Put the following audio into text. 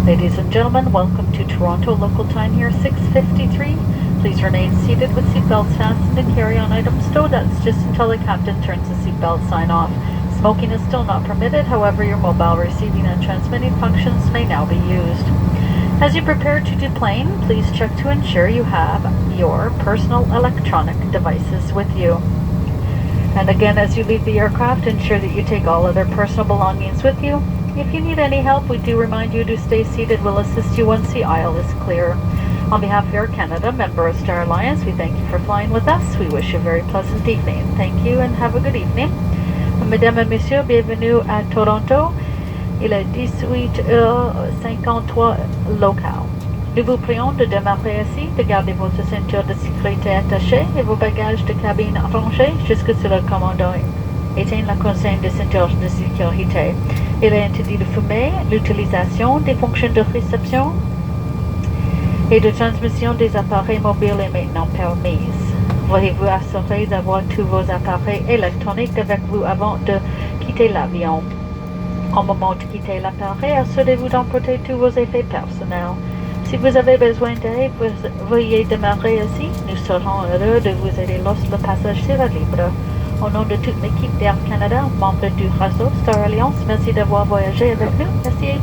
Ladies and gentlemen, welcome to Toronto. Local time here, 6:53. Please remain seated with seatbelts fastened and carry-on items stowed. That's just until the captain turns the seatbelt sign off. Smoking is still not permitted, however, your mobile receiving and transmitting functions may now be used. As you prepare to deplane, please check to ensure you have your personal electronic devices with you. And again, as you leave the aircraft, ensure that you take all other personal belongings with you. If you need any help, we do remind you to stay seated. We'll assist you once the aisle is clear. On behalf of Air Canada, member of Star Alliance, we thank you for flying with us. We wish you a very pleasant evening. Thank you and have a good evening. Mesdames et messieurs, bienvenue à Toronto. Il est 18h53 local. Nous vous prions de demeurer assis, de garder votre ceinture de sécurité attachée et vos bagages de cabine rangés jusque sur le commandant. Éteignez la consigne de ceinture de sécurité. Il est interdit de fumer. L'utilisation des fonctions de réception et de transmission des appareils mobiles est maintenant permise. Veuillez-vous assurer d'avoir tous vos appareils électroniques avec vous avant de quitter l'avion. Au moment de quitter l'appareil, assurez-vous d'emporter tous vos effets personnels. Si vous avez besoin d'aide, veuillez demeurer assis. Nous serons heureux de vous aider lorsque le passage sera libre. Au nom de toute l'équipe d'Air Canada, membre du réseau Star Alliance, merci d'avoir voyagé avec nous. Merci.